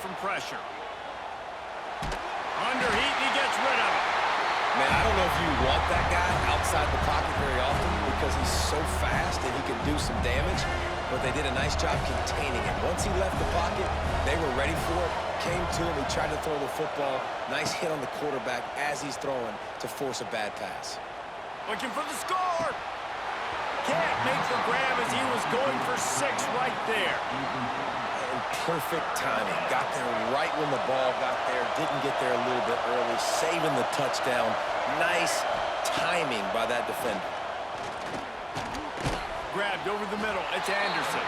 from pressure. Under heat, he gets rid of it. Man, I don't know if you want that guy outside the pocket very often because he's so fast and he can do some damage, but they did a nice job containing him. Once he left the pocket, they were ready for it, came to him, he tried to throw the football. Nice hit on the quarterback as he's throwing to force a bad pass. Looking for the score. Can't make the grab as he was going for 6 right there. And perfect timing. Got there right when the ball got there. Didn't get there a little bit early. Saving the touchdown. Nice timing by that defender. Grabbed over the middle. It's Anderson.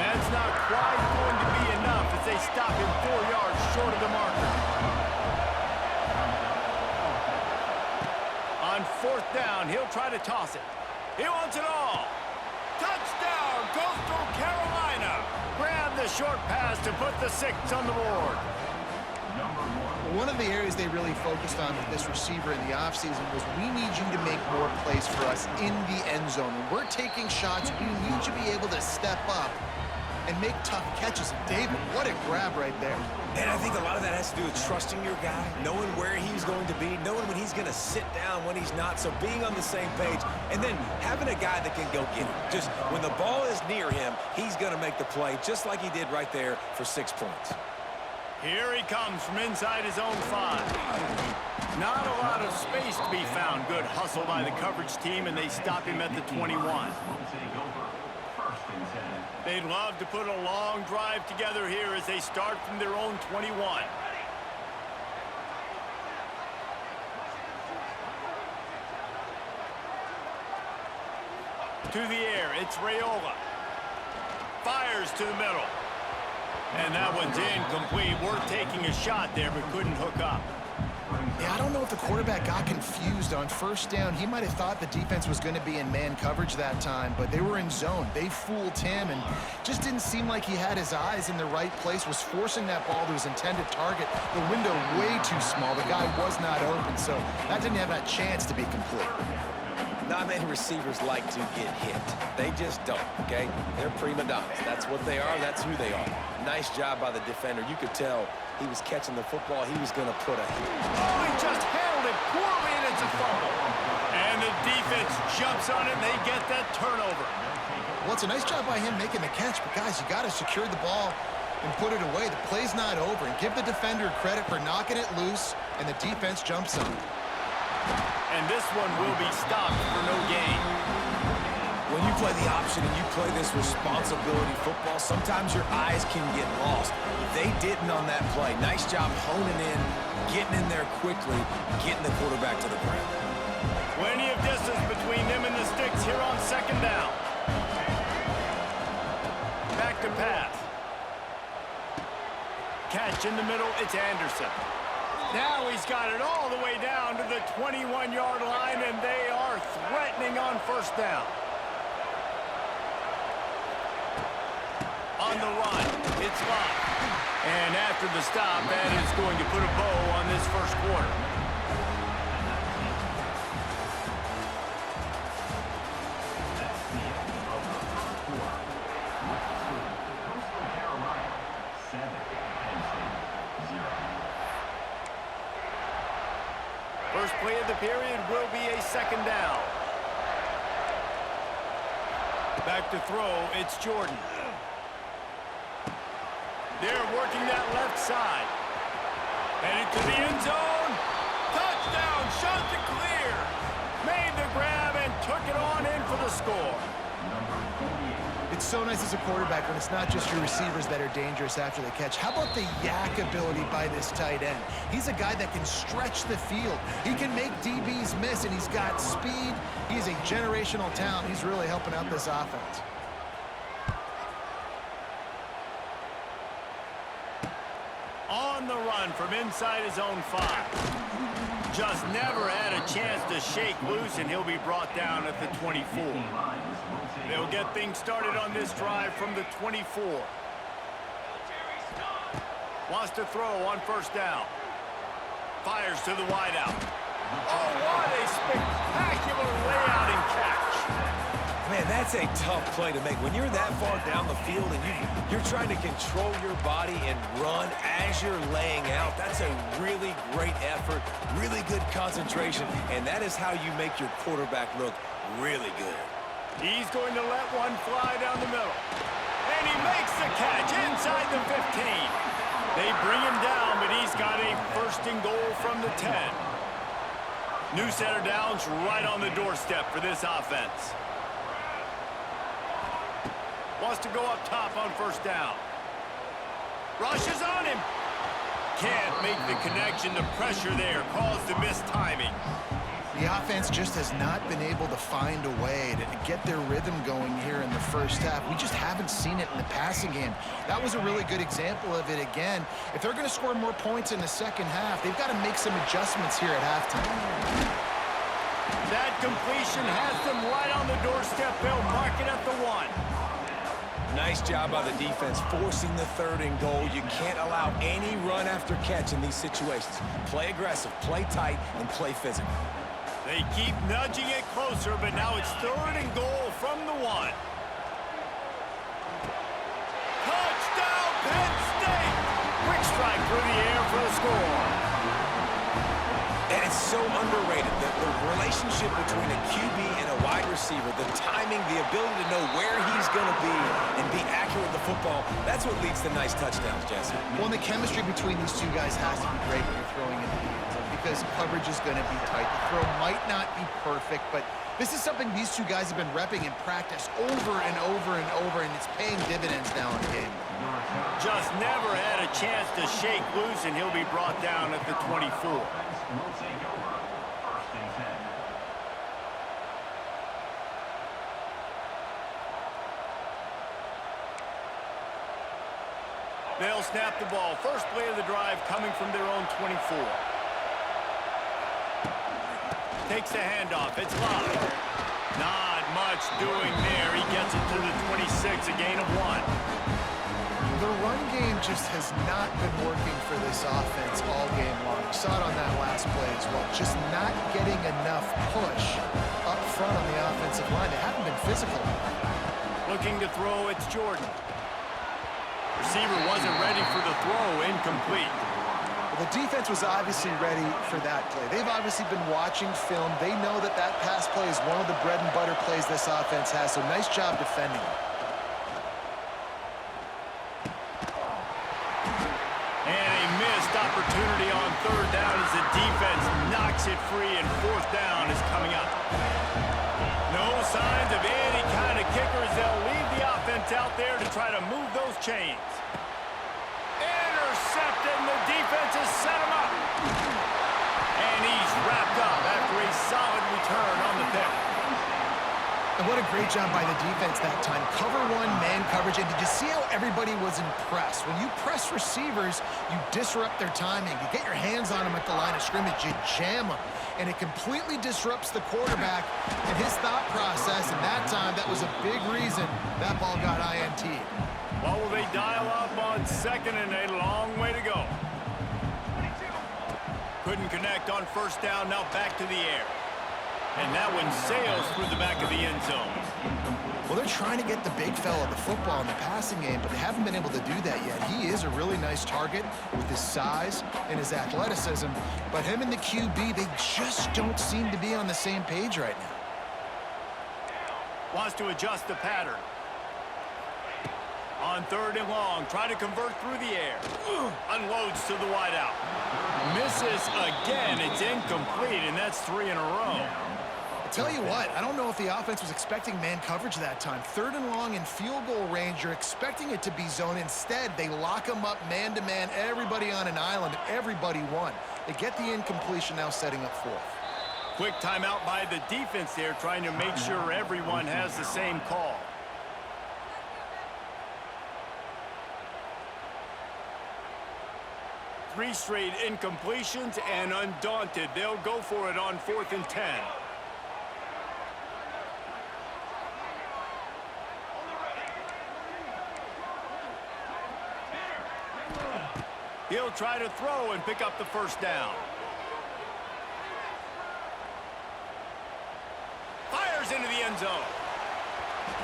That's not quite going to be enough as they stop him 4 yards short of the marker. On 4th down, he'll try to toss it. He wants it all. Touchdown, Coastal Carolina. Grab the short pass to put the 6 on the board. One of the areas they really focused on with this receiver in the offseason was we need you to make more plays for us in the end zone. When we're taking shots, we need you to be able to step up and make tough catches. David, what a grab right there. And I think a lot of that has to do with trusting your guy, knowing where he's going to be, knowing when he's going to sit down, when he's not, so being on the same page, and then having a guy that can go get it. Just when the ball is near him, he's going to make the play, just like he did right there for 6 points. Here he comes from inside his own 5. Not a lot of space to be found. Good hustle by the coverage team, and they stop him at the 21. They'd love to put a long drive together here as they start from their own 21. To the air, it's Raiola. Fires to the middle. And that one's incomplete. Worth taking a shot there, but couldn't hook up. Yeah, I don't know if the quarterback got confused on 1st down. He might have thought the defense was going to be in man coverage that time, but they were in zone. They fooled him and just didn't seem like he had his eyes in the right place, was forcing that ball to his intended target. The window way too small. The guy was not open, so that didn't have that chance to be complete. Not many receivers like to get hit. They just don't, okay? They're prima donnas. That's what they are. That's who they are. Nice job by the defender. You could tell he was catching the football. He was going to put a hit. Oh, he just handled it poorly, and it's a fumble. And the defense jumps on it, and they get that turnover. Well, it's a nice job by him making the catch, but guys, you got to secure the ball and put it away. The play's not over, and give the defender credit for knocking it loose, and the defense jumps on it. And this one will be stopped for no gain. When you play the option and you play this responsibility football, sometimes your eyes can get lost. They didn't on that play. Nice job honing in, getting in there quickly, getting the quarterback to the ground. Plenty of distance between them and the sticks here on 2nd down. Back to pass. Catch in the middle, it's Anderson. Now he's got it all the way down to the 21-yard line, and they are threatening on 1st down. On the run, it's Love. And after the stop, that is going to put a bow on this 1st quarter. First play of the period will be a 2nd down. Back to throw, it's Jordan. They're working that left side. Headed to the end zone. Touchdown, shot to clear. Made the grab and took it on in for the score. It's so nice as a quarterback when it's not just your receivers that are dangerous after the catch. How about the yak ability by this tight end? He's a guy that can stretch the field. He can make DBs miss, and he's got speed. He's a generational talent. He's really helping out this offense. On the run from inside his own 5. Just never had a chance to shake loose, and he'll be brought down at the 24. They'll get things started on this drive from the 24. Wants to throw on 1st down. Fires to the wideout. Oh, what a spectacular layout and catch. Man, that's a tough play to make. When you're that far down the field and you're trying to control your body and run as you're laying out, that's a really great effort, really good concentration, and that is how you make your quarterback look really good. He's going to let one fly down the middle. And he makes the catch inside the 15. They bring him down, but he's got a first and goal from the 10. New set of downs right on the doorstep for this offense. Wants to go up top on first down. Rushes on him. Can't make the connection. The pressure there caused the missed timing. The offense just has not been able to find a way to get their rhythm going here in the first half. We just haven't seen it in the passing game. That was a really good example of it again. If they're going to score more points in the second half, they've got to make some adjustments here at halftime. That completion has them right on the doorstep. They'll mark it at the 1. Nice job by the defense forcing the 3rd and goal. You can't allow any run after catch in these situations. Play aggressive, play tight, and play physical. They keep nudging it closer, but now it's 3rd and goal from the 1. Touchdown, Penn State! Quick strike through the air for the score. And it's so underrated, the relationship between a QB and a wide receiver, the timing, the ability to know where he's going to be and be accurate with the football, that's what leads to nice touchdowns, Jesse. Well, and the chemistry between these two guys has to be great when you're throwing in the end zone because coverage is going to be tight. The throw might not be perfect, but this is something these two guys have been repping in practice over and over and over, and it's paying dividends now in game. Just never had a chance to shake loose, and he'll be brought down at the 24. They'll snap the ball. First play of the drive coming from their own 24. Takes the handoff. It's live. Not much doing there. He gets it to the 26, a gain of 1. The run game just has not been working for this offense all game long. We saw it on that last play as well. Just not getting enough push up front on the offensive line. They haven't been physical enough. Looking to throw, it's Jordan. Receiver wasn't ready for the throw, incomplete. Well, the defense was obviously ready for that play. They've obviously been watching film. They know that that pass play is one of the bread and butter plays this offense has, so nice job defending it. Opportunity on 3rd down as the defense knocks it free, and 4th down is coming up. No signs of any kind of kickers. They'll leave the offense out there to try to move those chains. Intercepted, and the defense has set him up. And he's wrapped up after a solid return on the pick. And what a great job by the defense that time. Cover 1, man coverage. And did you see how everybody was impressed? When you press receivers, you disrupt their timing. You get your hands on them at the line of scrimmage. You jam them. And it completely disrupts the quarterback and his thought process. And that time, that was a big reason that ball got INT'd. Well, will they dial up on 2nd and a long way to go? Couldn't connect on 1st down. Now back to the air. And that one sails through the back of the end zone. Well, they're trying to get the big fella the football in the passing game, but they haven't been able to do that yet. He is a really nice target with his size and his athleticism, but him and the QB, they just don't seem to be on the same page right now. Wants to adjust the pattern. On 3rd and long, trying to convert through the air. Unloads to the wideout. Misses again. It's incomplete, and that's 3 in a row. Tell you what, I don't know if the offense was expecting man coverage that time. 3rd and long in field goal range, you're expecting it to be zone. Instead, they lock them up man-to-man, everybody on an island, everybody won. They get the incompletion, now setting up 4th. Quick timeout by the defense there, trying to make sure everyone has the same call. Three straight incompletions, and undaunted, they'll go for it on 4th and 10. He'll try to throw and pick up the 1st down. Fires into the end zone.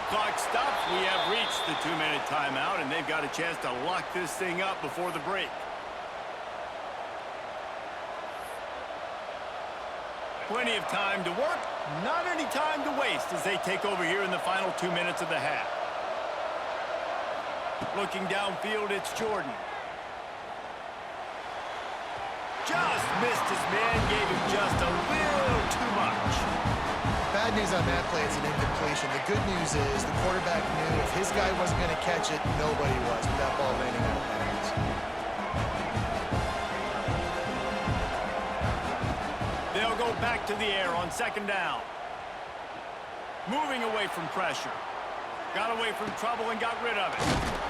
Clock stops. We have reached the 2-minute timeout, and they've got a chance to lock this thing up before the break. Plenty of time to work, not any time to waste as they take over here in the final 2 minutes of the half. Looking downfield, it's Jordan. Just missed his man, gave him just a little too much. Bad news on that play, it's an incompletion. The good news is the quarterback knew if his guy wasn't going to catch it, nobody was with that ball landing out of bounds. They'll go back to the air on 2nd down. Moving away from pressure. Got away from trouble and got rid of it.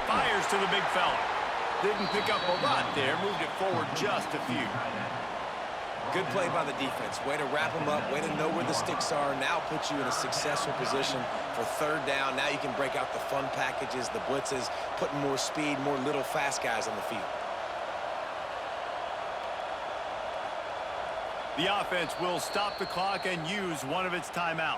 Fires to the big fella. Didn't pick up a lot there. Moved it forward just a few. Good play by the defense. Way to wrap them up. Way to know where the sticks are. Now put you in a successful position for 3rd down. Now you can break out the fun packages, the blitzes, putting more speed, more little fast guys on the field. The offense will stop the clock and use one of its timeouts.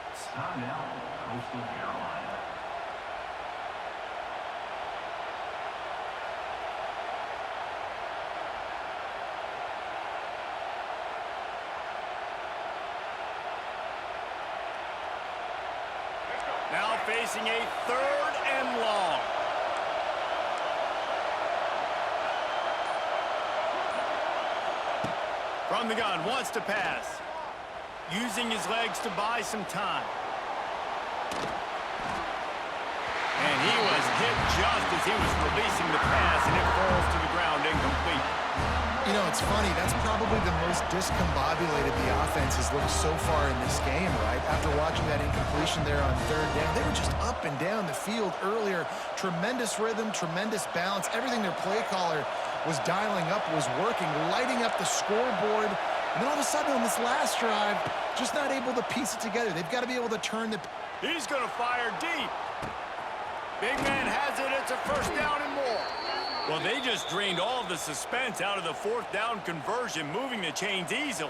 Now facing a 3rd and long. From the gun, wants to pass. Using his legs to buy some time. And he was hit just as he was releasing the pass, and it falls to the ground incomplete. You know, it's funny. That's probably the most discombobulated the offense has looked so far in this game, right? After watching that incompletion there on 3rd down, they were just up and down the field earlier. Tremendous rhythm, tremendous balance. Everything their play caller was dialing up was working, lighting up the scoreboard. And then all of a sudden on this last drive, just not able to piece it together. They've got to be able to turn the... He's going to fire deep. Big man has it. It's a 1st down and more. Well, they just drained all the suspense out of the 4th down conversion, moving the chains easily.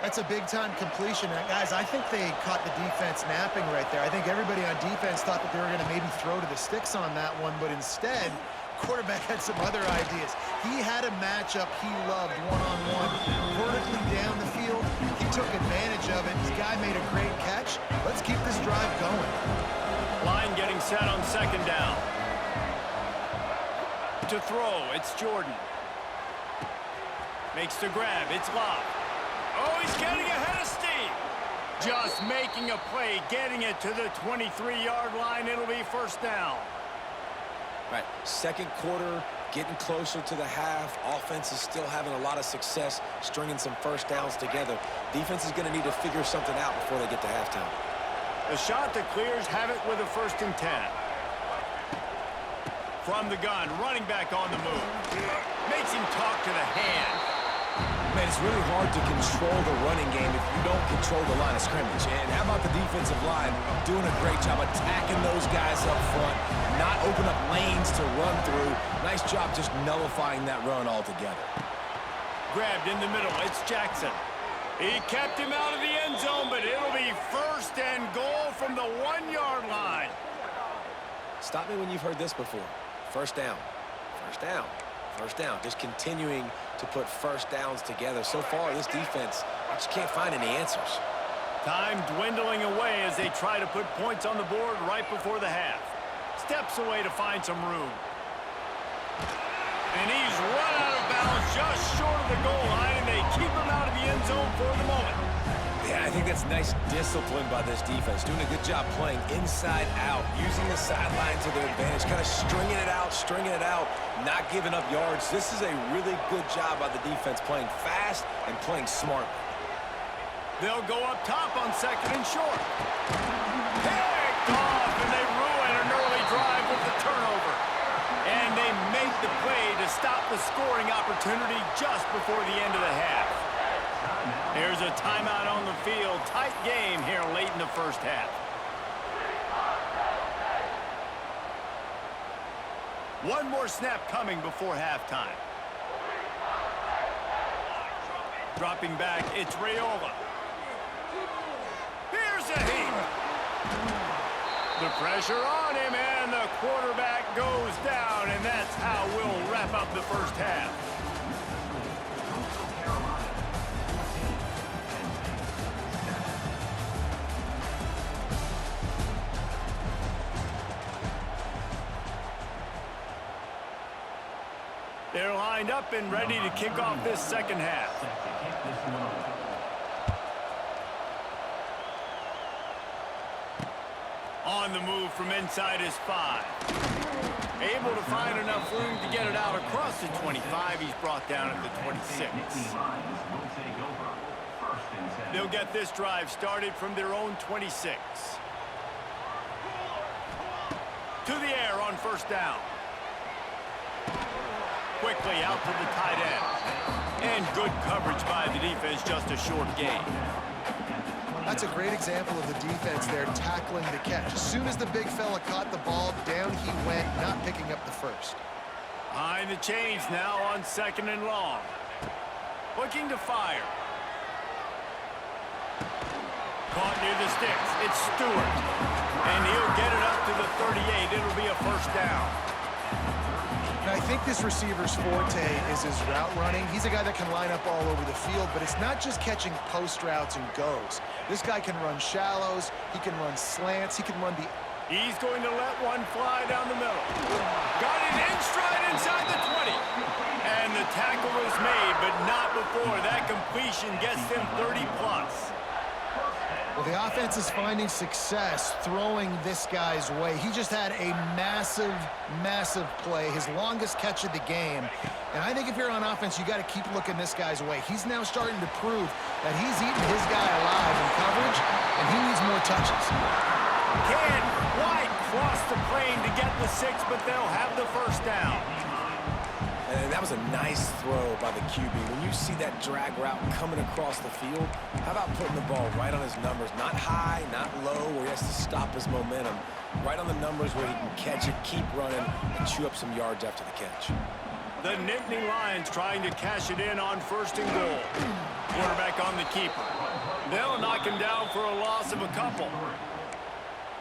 That's a big-time completion. Guys, I think they caught the defense napping right there. I think everybody on defense thought that they were going to maybe throw to the sticks on that one, but instead, quarterback had some other ideas. He had a matchup he loved one-on-one, vertically down the field. He took advantage of it. His guy made a great catch. Let's keep this drive going. Line getting set on 2nd down. To throw, it's Jordan. Makes the grab, it's Locke. Oh, he's getting ahead of steam. Just making a play, getting it to the 23-yard line. It'll be 1st down. Right, 2nd quarter, getting closer to the half. Offense is still having a lot of success stringing some 1st downs together. Defense is going to need to figure something out before they get to halftime. The shot that clears, have it with a 1st and 10. From the gun, running back on the move. Makes him talk to the hand. Man, it's really hard to control the running game if you don't control the line of scrimmage. And how about the defensive line doing a great job attacking those guys up front, not open up lanes to run through. Nice job just nullifying that run altogether. Grabbed in the middle, it's Jackson. He kept him out of the end zone, but it'll be 1st and goal from the 1-yard line. Stop me when you've heard this before. 1st down, 1st down, 1st down. Just continuing to put 1st downs together. So far, this defense, I just can't find any answers. Time dwindling away as they try to put points on the board right before the half. Steps away to find some room. And he's run out of bounds just short of the goal line, and they keep him out of the end zone for the moment. Yeah, I think that's nice discipline by this defense. Doing a good job playing inside out, using the sideline to their advantage, kind of stringing it out, not giving up yards. This is a really good job by the defense, playing fast and playing smart. They'll go up top on 2nd and short. Picked off, and they ruin an early drive with the turnover. And they make the play to stop the scoring opportunity just before the end of the half. There's a timeout on the field. Tight game here late in the 1st half. One more snap coming before halftime. Dropping back, it's Raiola. Here's a heap. The pressure on him, and the quarterback goes down, and that's how we'll wrap up the first half. They're lined up and ready to kick off this second half. On the move from inside his 5. Able to find enough room to get it out across the 25. He's brought down at the 26. They'll get this drive started from their own 26. To the air on first down. Quickly out to the tight end. And good coverage by the defense, just a short gain. That's a great example of the defense there tackling the catch. As soon as the big fella caught the ball, down he went, not picking up the first. Behind the chains now on second and long. Looking to fire. Caught near the sticks. It's Stewart. And he'll get it up to the 38. It'll be a first down. And I think this receiver's forte is his route running. He's a guy that can line up all over the field, but it's not just catching post routes and goes. This guy can run shallows, he can run slants, he can run the... He's going to let one fly down the middle. Got it in stride inside the 20. And the tackle was made, but not before that completion gets them 30+. Well, the offense is finding success throwing this guy's way. He just had a massive, massive play, his longest catch of the game. And I think if you're on offense, you got to keep looking this guy's way. He's now starting to prove that he's eating his guy alive in coverage, and he needs more touches. Can White cross the plane to get the 6, but they'll have the first down. And that was a nice throw by the QB. When you see that drag route coming across the field, how about putting the ball right on his numbers? Not high, not low, where he has to stop his momentum. Right on the numbers where he can catch it, keep running, and chew up some yards after the catch. The Nittany Lions trying to cash it in on first and goal. Quarterback on the keeper. They'll knock him down for a loss of a couple.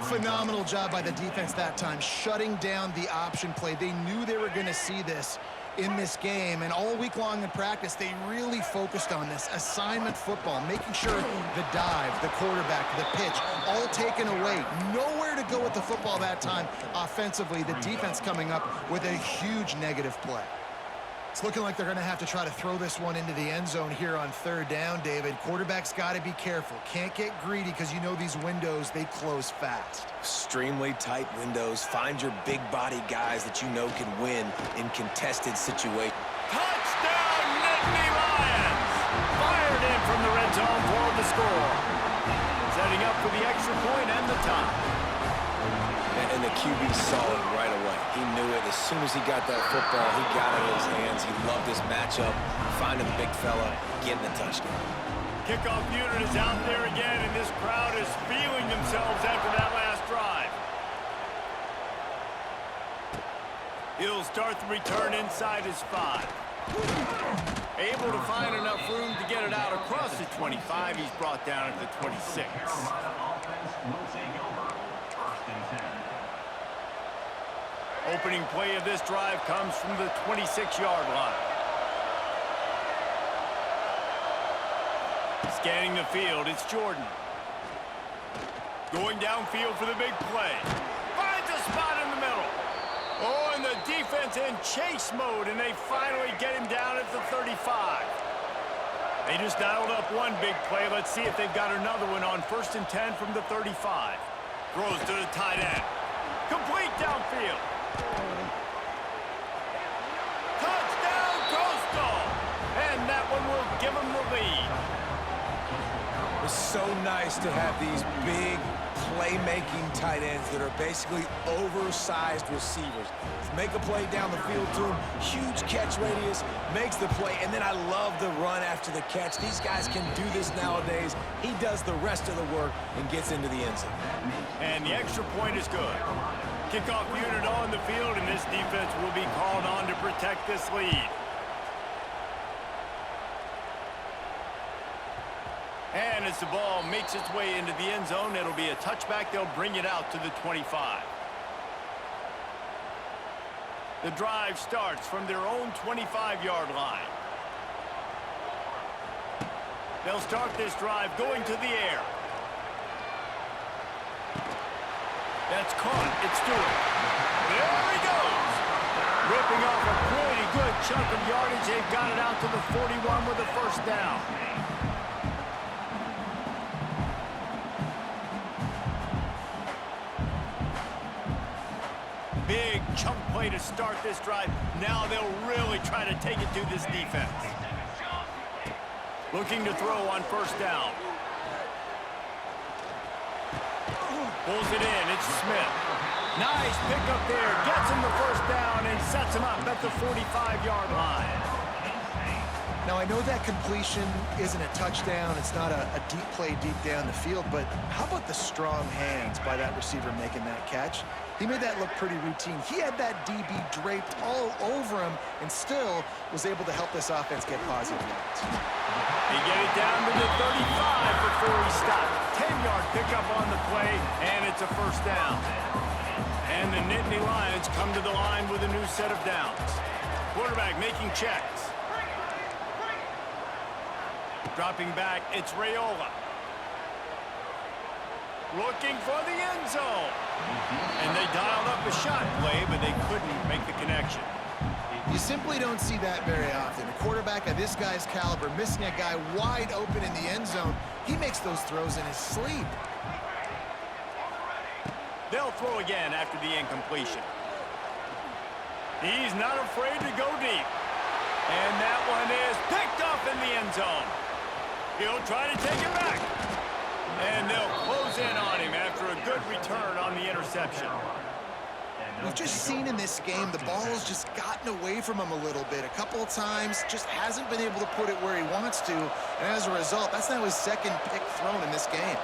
Phenomenal job by the defense that time, shutting down the option play. They knew they were going to see this in this game, and all week long in practice, they really focused on this assignment football, making sure the dive, the quarterback, the pitch, all taken away. Nowhere to go with the football that time offensively. The defense coming up with a huge negative play. It's looking like they're going to have to try to throw this one into the end zone here on third down, David. Quarterback's got to be careful. Can't get greedy because you know these windows, they close fast. Extremely tight windows. Find your big body guys that you know can win in contested situations. Touchdown, Nittany Lions! Fired in from the red zone for the score. Setting up for the extra point and the tie. And the QB saw it right away. He knew it. As soon as he got that football, he got it in his hands. He loved this matchup, finding the big fella, getting the touchdown. Kickoff unit is out there again, and this crowd is feeling themselves after that last drive. He'll start the return inside his 5. Able to find enough room to get it out across the 25. He's brought down at the 26. Opening play of this drive comes from the 26-yard line. Scanning the field, it's Jordan. Going downfield for the big play. Finds a spot in the middle. Oh, and the defense in chase mode, and they finally get him down at the 35. They just dialed up one big play. Let's see if they've got another one on 1st and 10 from the 35. Throws to the tight end. Complete downfield. Touchdown, Coastal! And that one will give them the lead. It's so nice to have these big playmaking tight ends that are basically oversized receivers. Make a play down the field to him, huge catch radius, makes the play, and then I love the run after the catch. These guys can do this nowadays. He does the rest of the work and gets into the end zone. And the extra point is good. Kickoff unit on the field, and this defense will be called on to protect this lead. And as the ball makes its way into the end zone, it'll be a touchback. They'll bring it out to the 25. The drive starts from their own 25-yard line. They'll start this drive going to the air. That's caught. It's Stewart. There he goes. Ripping off a pretty good chunk of yardage. They've got it out to the 41 with a first down. Big chunk play to start this drive. Now they'll really try to take it to this defense. Looking to throw on first down. Pulls it in. It's Smith. Nice pickup there. Gets him the first down and sets him up at the 45-yard line. Now, I know that completion isn't a touchdown. It's not a deep play deep down the field, but how about the strong hands by that receiver making that catch? He made that look pretty routine. He had that DB draped all over him and still was able to help this offense get positive yards. They get it down to the 35 before he stopped. 10-yard pickup on the play, and it's a first down. And the Nittany Lions come to the line with a new set of downs. Quarterback making checks. Dropping back, it's Raiola. Looking for the end zone. And they dialed up a shot play, but they couldn't make the connection. You simply don't see that very often. A quarterback of this guy's caliber missing a guy wide open in the end zone. He makes those throws in his sleep. They'll throw again after the incompletion. He's not afraid to go deep. And that one is picked off in the end zone. He'll try to take it back. And they'll close in on him after a good return on the interception. We've just seen in this game the ball's just gotten away from him a little bit. A couple of times, just hasn't been able to put it where he wants to. And as a result, that's now his second pick thrown in this game.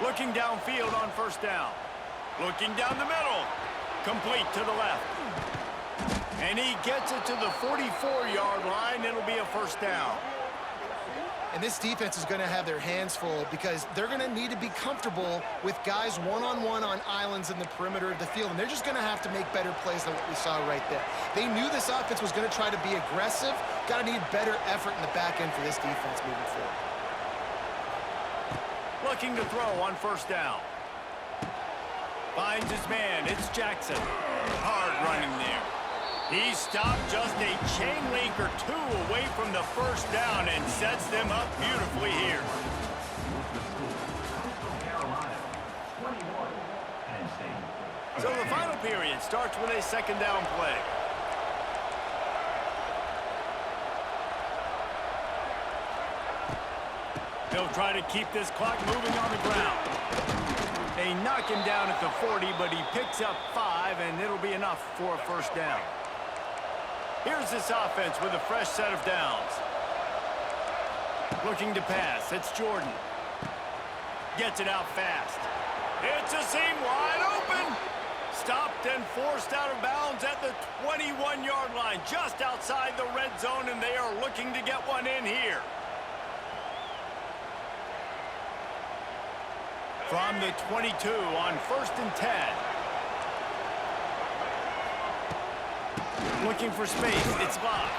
Looking downfield on first down. Looking down the middle. Complete to the left. And he gets it to the 44-yard line. It'll be a first down. And this defense is going to have their hands full because they're going to need to be comfortable with guys one-on-one on islands in the perimeter of the field. And they're just going to have to make better plays than what we saw right there. They knew this offense was going to try to be aggressive. Got to need better effort in the back end for this defense moving forward. Looking to throw on first down. Finds his man. It's Jackson. Hard running there. He stopped just a chain link or two away from the first down and sets them up beautifully here. So the final period starts with a second down play. They'll try to keep this clock moving on the ground. They knock him down at the 40, but he picks up 5, and it'll be enough for a first down. Here's this offense with a fresh set of downs. Looking to pass. It's Jordan. Gets it out fast. It's a seam wide open. Stopped and forced out of bounds at the 21-yard line, just outside the red zone, and they are looking to get one in here. From the 22 on 1st and 10. Looking for space. It's locked.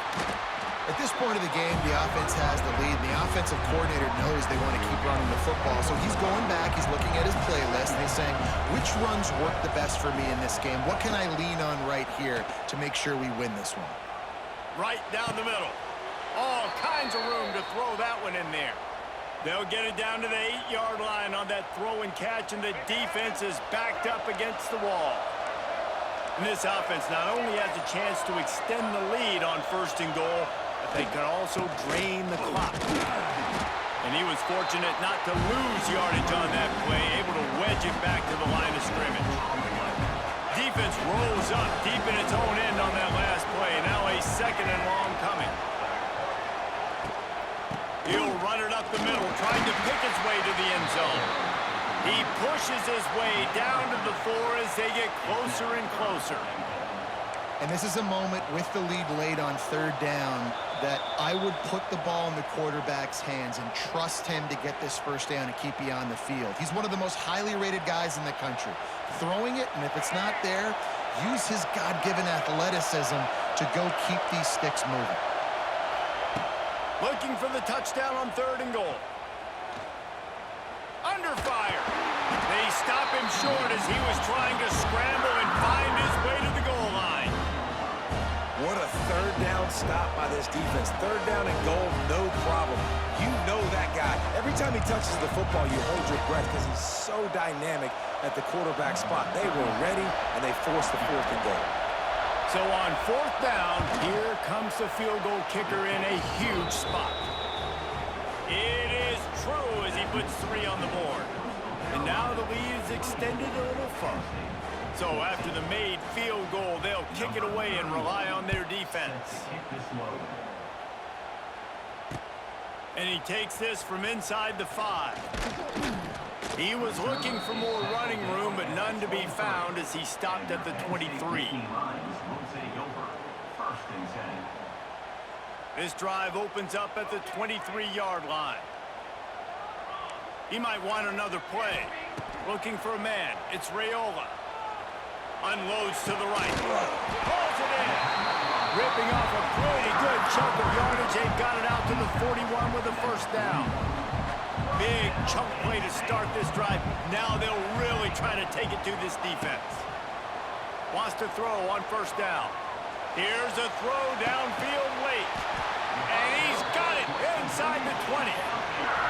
At this point of the game, the offense has the lead, and the offensive coordinator knows they want to keep running the football. So he's going back, he's looking at his playlist, and he's saying, which runs work the best for me in this game? What can I lean on right here to make sure we win this one? Right down the middle. All kinds of room to throw that one in there. They'll get it down to the 8-yard line on that throw and catch, and the defense is backed up against the wall. And this offense not only has a chance to extend the lead on 1st and goal, but they can also drain the clock. And he was fortunate not to lose yardage on that play, able to wedge it back to the line of scrimmage. Defense rolls up deep in its own end on that last play. Now a 2nd and long coming. He'll run it up the middle, trying to pick his way to the end zone. He pushes his way down to the 4 as they get closer and closer. And this is a moment with the lead late on third down that I would put the ball in the quarterback's hands and trust him to get this first down and keep you on the field. He's one of the most highly rated guys in the country. Throwing it, and if it's not there, use his God-given athleticism to go keep these sticks moving. Looking for the touchdown on 3rd and goal. Under fire. They stop him short as he was trying to scramble and find his way to the goal line. What a 3rd down stop by this defense. 3rd down and goal, no problem. You know that guy. Every time he touches the football, you hold your breath because he's so dynamic at the quarterback spot. They were ready, and they forced the 4th and goal. So on 4th down, here comes the field goal kicker in a huge spot. It is true as he puts 3 on the board. And now the lead is extended a little further. So after the made field goal, they'll kick it away and rely on their defense. And he takes this from inside the 5. He was looking for more running room, but none to be found as he stopped at the 23. This drive opens up at the 23-yard line. He might want another play. Looking for a man. It's Raiola. Unloads to the right. Pulls it in. Ripping off a pretty good chunk of yardage. They've got it out to the 41 with a first down. Big chunk play to start this drive. Now they'll really try to take it to this defense. Wants to throw on 1st down. Here's a throw downfield late. And he's got it inside the 20.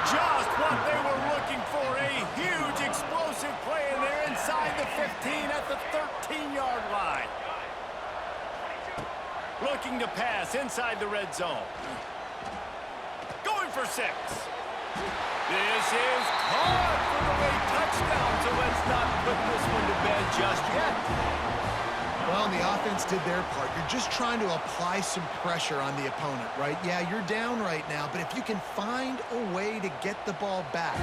Just what they were looking for. A huge explosive play, and they're inside the 15 at the 13-yard line. Looking to pass inside the red zone. Going for 6. This is caught for the late touchdown, so let's not put this one to bed just yet. Well, the offense did their part. You're just trying to apply some pressure on the opponent, right? Yeah, you're down right now, but if you can find a way to get the ball back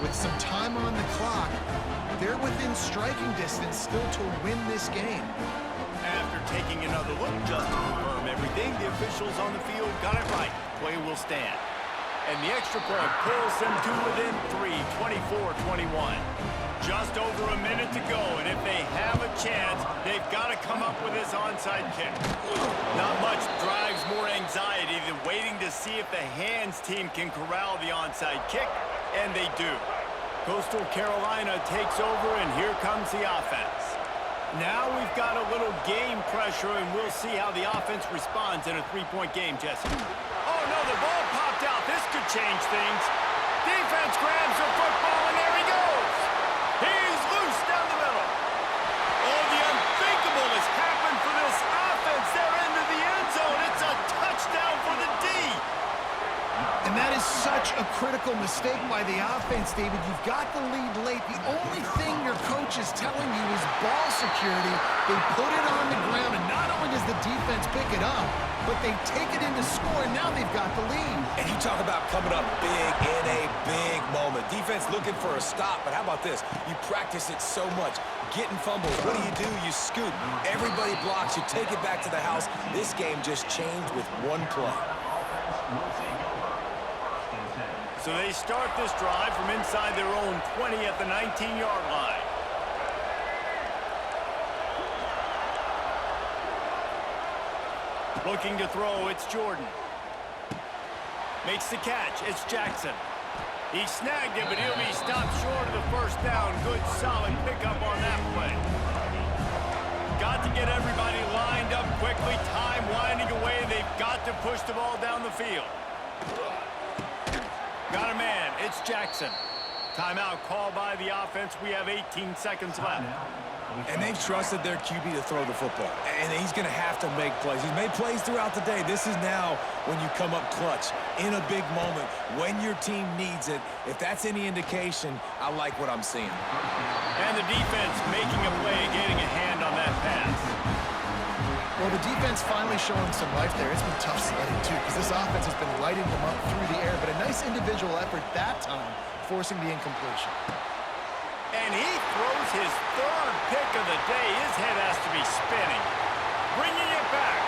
with some time on the clock, they're within striking distance still to win this game. After taking another look just to confirm everything, the officials on the field got it right. Play will stand. And the extra point pulls them to within 3, 24-21. Just over a minute to go, and if they have a chance, they've got to come up with this onside kick. Not much drives more anxiety than waiting to see if the hands team can corral the onside kick, and they do. Coastal Carolina takes over, and here comes the offense. Now we've got a little game pressure, and we'll see how the offense responds in a 3-point game, Jesse. Oh, no, the ball popped out. This could change things. Defense grabs the football, and there he goes. He's loose down the middle. Oh, the unthinkable has happened for this offense. They're into the end zone. It's a touchdown for the D. And that is such a critical mistake by the offense, David. You've got the lead late. The only thing your coach is telling you is ball security. They put it on the ground, and not only does the defense pick it up, but they take it into score, and now they've got the lead. And you talk about coming up big in a big moment. Defense looking for a stop, but how about this? You practice it so much. Getting fumbles, what do? You scoop. Everybody blocks. You take it back to the house. This game just changed with one play. So they start this drive from inside their own 20 at the 19-yard line. Looking to throw, it's Jordan. Makes the catch, it's Jackson. He snagged it, but he'll be stopped short of the first down. Good, solid pickup on that play. Got to get everybody lined up quickly. Time winding away. They've got to push the ball down the field. Got a man. It's Jackson. Timeout called by the offense. We have 18 seconds left. And they've trusted their QB to throw the football. And he's going to have to make plays. He's made plays throughout the day. This is now when you come up clutch in a big moment when your team needs it. If that's any indication, I like what I'm seeing. And the defense making a play, getting a hand on that pass. Well, the defense finally showing some life there. It's been tough sledding, too, because this offense has been lighting them up through the air. But a nice individual effort that time, forcing the incompletion. And he throws his third pick of the day. His head has to be spinning. bringing it back.